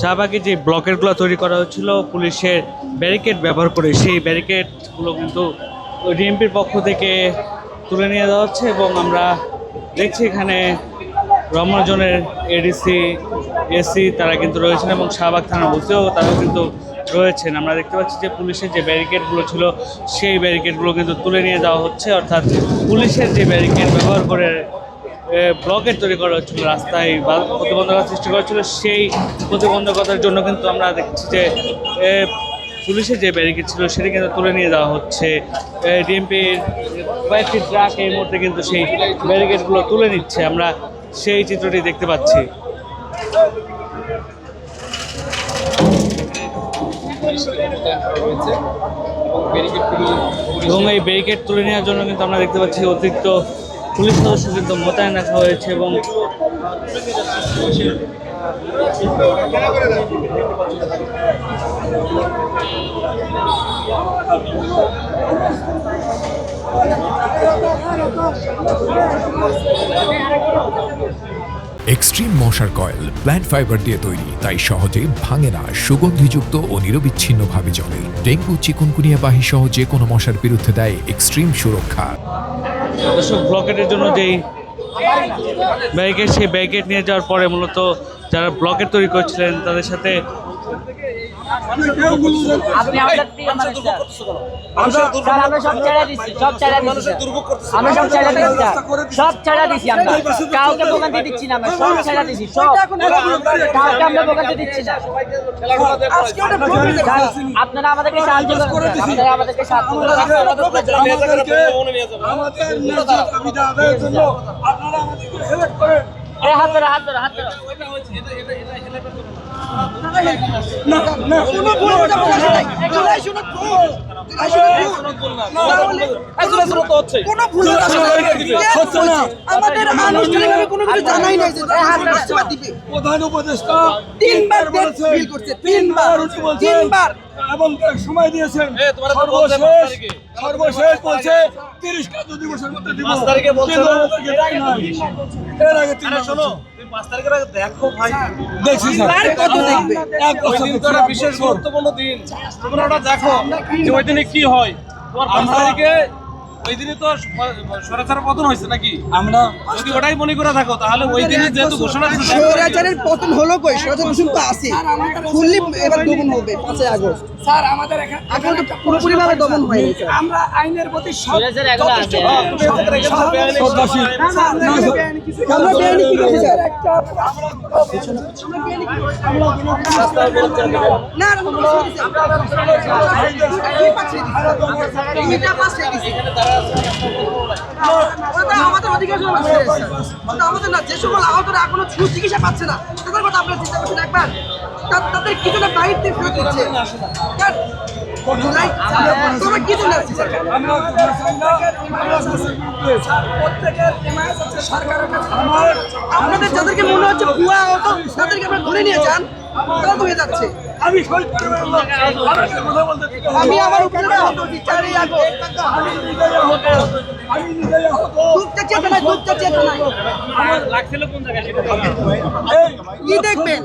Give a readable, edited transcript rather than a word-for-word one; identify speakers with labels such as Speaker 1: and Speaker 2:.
Speaker 1: শাহবাগে যে ব্লকেটগুলো তৈরি করা হচ্ছিল পুলিশের ব্যারিকেড ব্যবহার করে, সেই ব্যারিকেডগুলো কিন্তু ডিএমপির পক্ষ থেকে তুলে নিয়ে যাওয়া হচ্ছে। এবং আমরা দেখছি এখানে রমনাজনের এডিসি, এসি তারা কিন্তু রয়েছেন এবং শাহবাগ থানার ওসিও তারাও কিন্তু রয়েছেন। আমরা দেখতে পাচ্ছি যে পুলিশের যে ব্যারিকেডগুলো ছিল সেই ব্যারিকেডগুলো কিন্তু তুলে নিয়ে যাওয়া হচ্ছে, অর্থাৎ পুলিশের যে ব্যারিকেড ব্যবহার করে ব্লকেট তৈরি করা হচ্ছিল, রাস্তায় প্রতিবন্ধকতা সৃষ্টি করা হচ্ছিল, সেই প্রতিবন্ধকতার জন্য কিন্তু আমরা দেখছি যে পুলিশের যে ব্যারিকেড ছিল সেটা কিন্তু তুলে নিয়ে যাওয়া হচ্ছে। ডিএমপির কয়েকটি ট্রাক এই মুহূর্তে কিন্তু সেই ব্যারিকেডগুলো তুলে নিচ্ছে, আমরা সেই চিত্রটি দেখতে পাচ্ছি। এবং এই ব্যারিকেড তুলে নেওয়ার জন্য কিন্তু আমরা দেখতে পাচ্ছি অতিরিক্ত পুলিশ সদস্য কিন্তু মোতায়েন রাখা হয়েছে। এবং
Speaker 2: এক্সট্রিম মশার কয়েল প্ল্যান্ট ফাইবার দিয়ে তৈরি, তাই সহজে ভাঙে না, সুগন্ধিযুক্ত ও নিরবিচ্ছিন্নভাবে জ্বলে। ডেঙ্গু, চিকুনগুনিয়া বাহি সহ যে কোনো মশার বিরুদ্ধে দেয় এক্সট্রিম সুরক্ষা।
Speaker 1: দর্শক, ব্লকেটের জন্য যেই ব্যারিকেড, সেই ব্যারিকেড নিয়ে যাওয়ার পরে মূলত যারা ব্লকেট তৈরি করছিলেন তাদের সাথে
Speaker 3: আপনারা আমাদেরকে সাহায্য করেন, আপনারা আমাদেরকে সাহায্য করেন। হাত ধরো, হাত ধরো, হাত ধরো।
Speaker 4: প্রধান উপদেষ্টা তিনবার এবং সময় দিয়েছেন, সর্বশেষ বলছে 30 কার্য দিবসের মধ্যে দিব। এর আগে
Speaker 5: 5 তারিখের আগে দেখো ভাই,
Speaker 4: দেখছি স্যার,
Speaker 5: বিশেষ গুরুত্বপূর্ণ দিন, তোমরা ওটা দেখো যে ওই দিনে কি হয়। তোমার 5 তারিখে ওই দিনে তো স্বৈরাচার পতন হয়েছে নাকি?
Speaker 4: আমরা
Speaker 5: যদি ওটাই মনে করে থাকো তাহলে ওই দিনে যেহেতু ঘোষণা
Speaker 6: স্বৈরাচারের পতন হলো কই, স্বৈরাচার দূষণ তো আছে, ফুললি এবার দমন হবে 5 আগস্ট।
Speaker 7: স্যার আমাদের এখন
Speaker 6: তো পুরোপুরি ভাবে দমন হয়ে গেছে।
Speaker 7: আমরা আইনের প্রতি
Speaker 3: স্বৈরাচার এখন আছে।
Speaker 4: শ্রদ্ধাশীল।
Speaker 6: আমরা বেআইনি কি করছি স্যার? না আমাদের অধিকার আমাদের না, যে সকল আহতরা এখনো চিকিৎসা পাচ্ছে না তাদের কথা আপনারা চিন্তা করছেন একবার? তাদের কিছু না বাড়িতে ফেরত দিচ্ছে, আপনাদের যাদেরকে মনে হচ্ছে ভুয়া হতো তাদেরকে আপনারা ধরে নিয়ে যান, তারা হয়ে যাচ্ছে। আমি আমার উপরে চেতনায় কি দেখবেন?